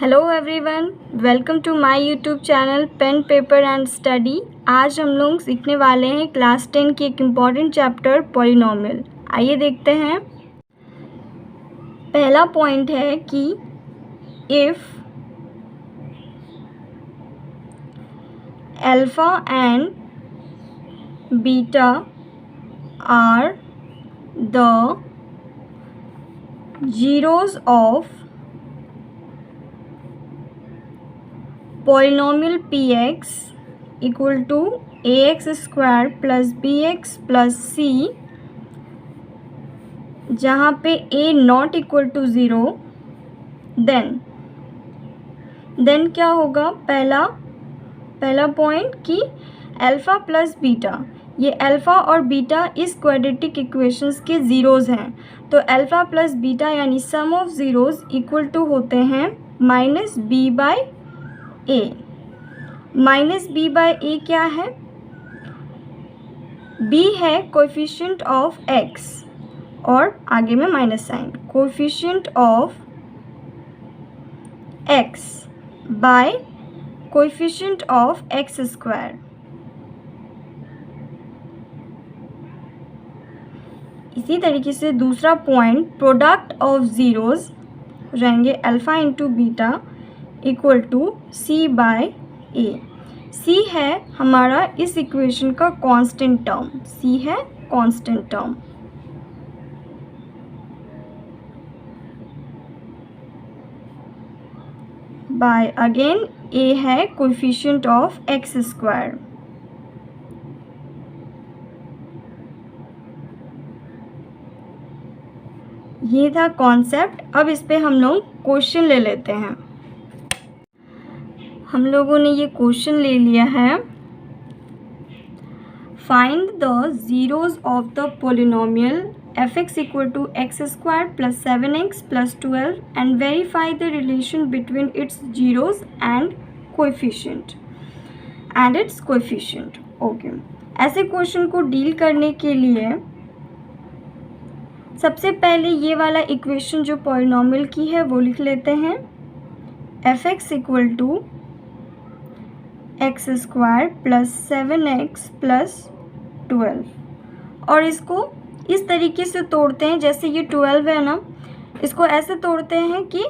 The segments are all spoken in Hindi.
Hello everyone, welcome to my YouTube channel pen paper and study. आज हम लोग सीखने वाले हैं क्लास 10 की एक इम्पॉर्टेंट चैप्टर पॉलिनोमियल। आइए देखते हैं। पहला पॉइंट है कि if alpha and beta are the zeros of polynomial px equal to ax square plus bx plus c, जहाँ पे a not equal to zero, then क्या होगा। पहला पॉइंट कि अल्फ़ा प्लस बीटा, ये अल्फ़ा और बीटा इस क्वाड्रेटिक इक्वेशंस के ज़ीरोज़ हैं। तो अल्फ़ा प्लस बीटा यानी sum of zeros equal to होते हैं minus b by a. Minus b by a क्या है? बी है कोएफिशिएंट ऑफ एक्स और आगे में minus sign, coefficient of x by coefficient of x square. इसी तरीके से दूसरा पॉइंट, प्रोडक्ट ऑफ ज़ीरोज़ रहेंगे alpha into beta equal to c by a. C है हमारा इस इक्वेशन का कांस्टेंट टर्म, सी है constant term. By again a है कोएफिशिएंट ऑफ एक्स स्क्वायर। ये था कॉन्सेप्ट। अब इस पे हम लोग क्वेश्चन ले लेते हैं। हम लोगों ने ये क्वेश्चन ले लिया है, find the zeros of the polynomial fx equal to x square plus 7x plus 12 and verify the relation between its zeros and its coefficient. Okay, ऐसे क्वेश्चन को डील करने के लिए सबसे पहले ये वाला इक्वेशन जो पॉलिनोमियल की है वो लिख लेते हैं, fx equal to x square plus 7x plus 12, और इसको इस तरीके से तोड़ते हैं जैसे ये 12 है ना, इसको ऐसे तोड़ते हैं कि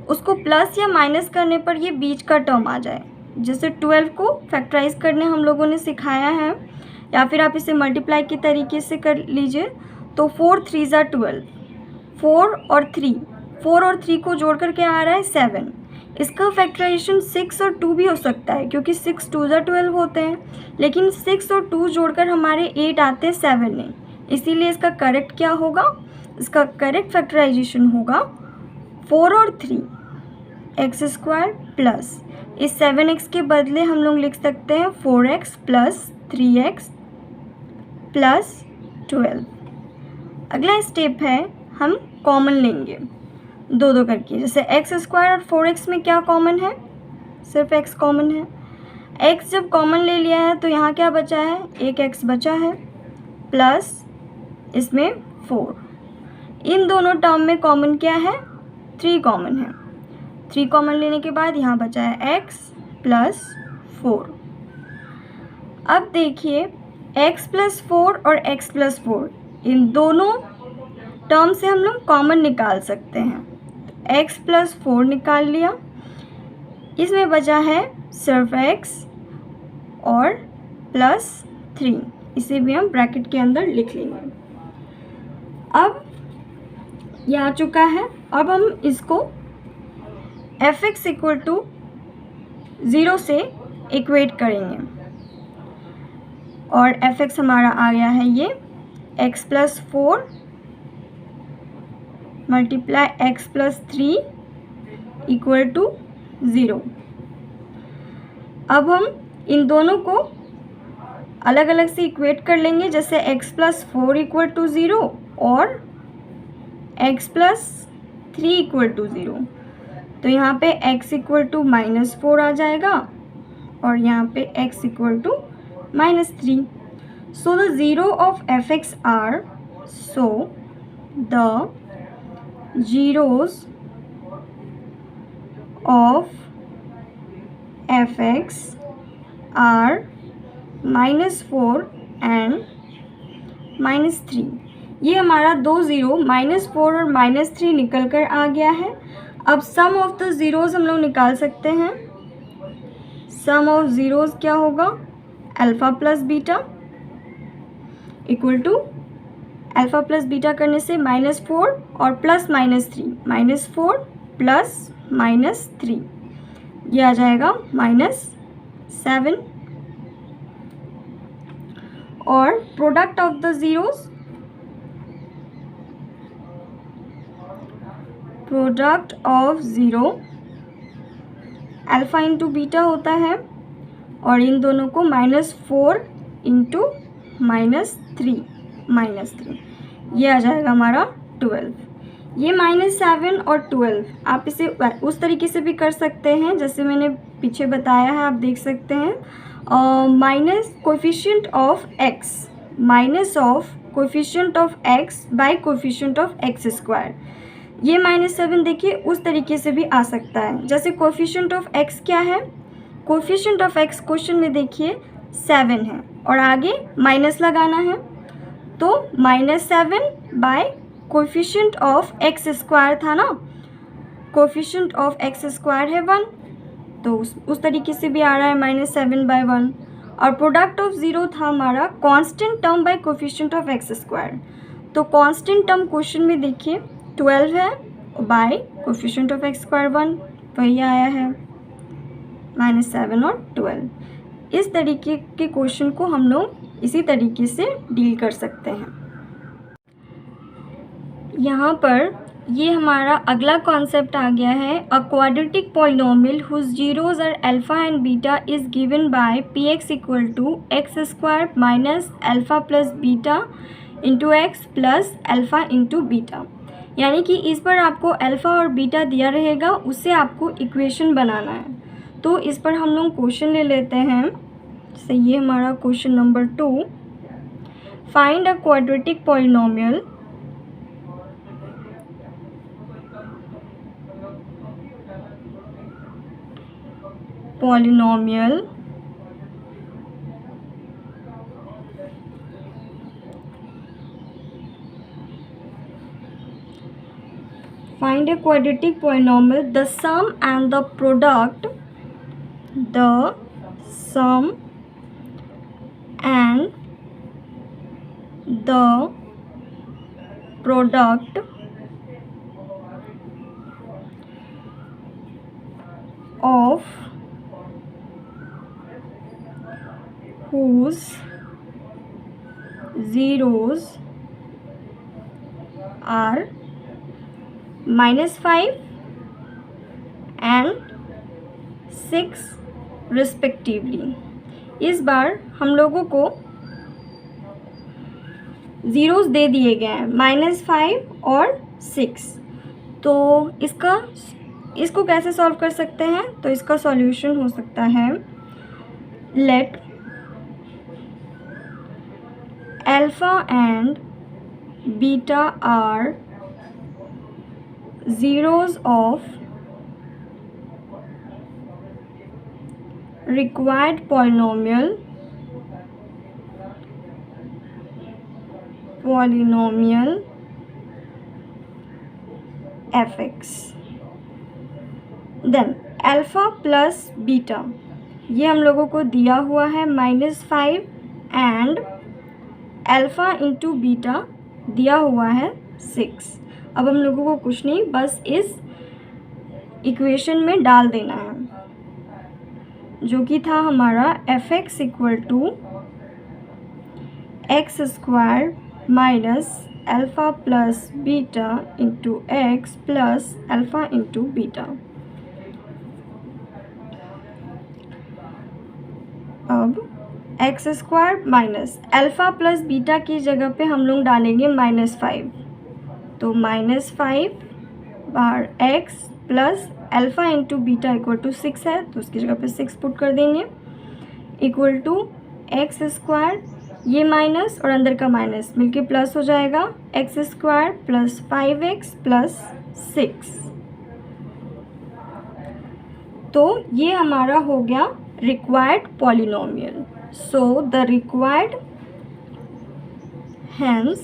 उसको प्लस या माइनस करने पर ये बीच का टर्म आ जाए। जैसे 12 को फैक्टराइज करने हम लोगों ने सिखाया है, या फिर आप इसे मल्टीप्लाई के तरीके से कर लीजिए। तो 4 3 ज़ा 12, 4 और 3 को जोड़ कर क्या आ रहा है 7। इसका फैक्टराइजेशन 6 और 2 भी हो सकता है, क्योंकि 6 2 ज़ा 12 होते हैं, लेकिन 6 और 2 जोड़कर हमारे 8 आते हैं 7 में। इसीलिए इसका करेक्ट क्या होगा, इसका करेक्ट फैक्टराइजेशन होगा 4 और 3 एक्स स्क्वायर प्लस इस 7x के बदले हम लोग लिख सकते हैं 4x प्लस 3x प्लस 12। अगला स्टेप है, हम कॉमन लेंगे दो दो करके। जैसे एक्स स्क्वायर और 4x में क्या कॉमन है, सिर्फ x कॉमन है। x जब कॉमन ले लिया है तो यहाँ क्या बचा है, एक x बचा है प्लस इसमें 4। इन दोनों टर्म में कॉमन क्या है, 3 कॉमन है। 3 कॉमन लेने के बाद यहाँ बचा है x प्लस 4। अब देखिए x प्लस 4 और x प्लस 4, इन दोनों टर्म से हम लोग कॉमन निकाल सकते हैं। x प्लस 4 निकाल लिया, इसमें बचा है सिर्फ x और प्लस 3, इसे भी हम ब्रैकेट के अंदर लिख लेंगे। अब ये आ चुका है। अब हम इसको fx इक्वल टू 0 से इक्वेट करेंगे, और fx हमारा आ गया है ये x plus 4 multiply x plus 3 equal to 0। अब हम इन दोनों को अलग अलग से इक्वेट कर लेंगे, जैसे x प्लस 4 इक्वल टू 0 और x प्लस 3 इक्वल टू 0। तो यहाँ पे x इक्वल टू -4 आ जाएगा और यहाँ पे x equal to -3। So the zero of fx are, so the zeros of fx are -4 and -3। ये हमारा दो ज़ीरो -4 और -3 निकल कर आ गया है। अब सम ऑफ द ज़ीरोज़ हम लोग निकाल सकते हैं। सम ऑफ ज़ीरोज़ क्या होगा? Alpha plus beta equal to alpha plus beta करने से -4 और प्लस -3, -4 प्लस -3 ये आ जाएगा -7। और product of the zeros, product of zero alpha into beta होता है और इन दोनों को -4 इंटू -3 ये आ जाएगा हमारा 12। ये -7 और 12 आप इसे उस तरीके से भी कर सकते हैं जैसे मैंने पीछे बताया है, आप देख सकते हैं। Minus coefficient of x, minus of coefficient of x by coefficient of x square. ये -7 देखिए उस तरीके से भी आ सकता है। जैसे कोएफिशिएंट ऑफ एक्स क्या है? कोएफिशिएंट ऑफ एक्स क्वेश्चन में देखिए 7 है और आगे माइनस लगाना है, तो -7 by coefficient of x square था ना, कोएफिशिएंट ऑफ एक्स स्क्वायर है 1, तो उस तरीके से भी आ रहा है -7 बाय 1। और प्रोडक्ट ऑफ ज़ीरो था हमारा constant term by coefficient of x square, तो कांस्टेंट टर्म क्वेश्चन में देखिए 12 है by coefficient of x square 1, वही आया है -7 और 12। इस तरीके के क्वेश्चन को हम लोग इसी तरीके से डील कर सकते हैं। यहाँ पर ये हमारा अगला कॉन्सेप्ट आ गया है, a quadratic polynomial whose zeros are alpha and beta is given by px equal to x square minus alpha plus beta into x plus alpha into beta. यानी कि इस पर आपको अल्फ़ा और बीटा दिया रहेगा, उससे आपको इक्वेशन बनाना है। तो इस पर हम लोग क्वेश्चन ले लेते हैं। जैसे ये हमारा question number 2, find a quadratic polynomial find a quadratic polynomial, the sum and the product of whose zeros are -5 and 6 respectively. इस बार हम लोगों को ज़ीरोज़ दे दिए गए हैं -5 और 6, तो इसको कैसे सॉल्व कर सकते हैं? तो इसका सॉल्यूशन हो सकता है, let alpha and beta are zeros of required polynomial fx, then alpha plus beta ये हम लोगों को दिया हुआ है -5 एंड अल्फ़ा इंटू बीटा दिया हुआ है 6। अब हम लोगों को कुछ नहीं, बस इस इक्वेशन में डाल देना है, जो कि था हमारा fx equal to x square minus alpha plus beta into x plus alpha into beta. अब x square minus alpha plus beta की जगह पे हम लोग डालेंगे -5, तो -5 बार x plus alpha into beta equal to 6 है, तो उसकी जगह पे 6 पुट कर देंगे, इक्वल टू एक्स स्क्वायर, ये माइनस और अंदर का माइनस मिलके प्लस हो जाएगा, x square plus 5x plus 6। तो ये हमारा हो गया required polynomial. So the required, hence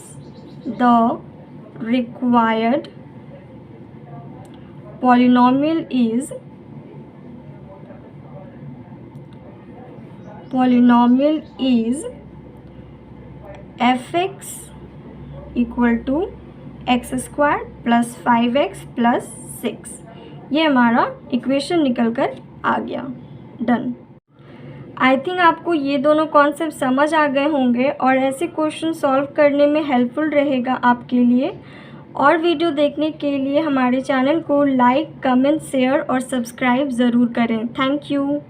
the required polynomial is fx equal to x square plus 5x plus 6। ये हमारा इक्वेशन निकल कर आ गया। डन। आई थिंक आपको ये दोनों कॉन्सेप्ट समझ आ गए होंगे और ऐसे क्वेश्चन सॉल्व करने में हेल्पफुल रहेगा आपके लिए। और वीडियो देखने के लिए हमारे चैनल को लाइक, कमेंट, शेयर और सब्सक्राइब ज़रूर करें। Thank you.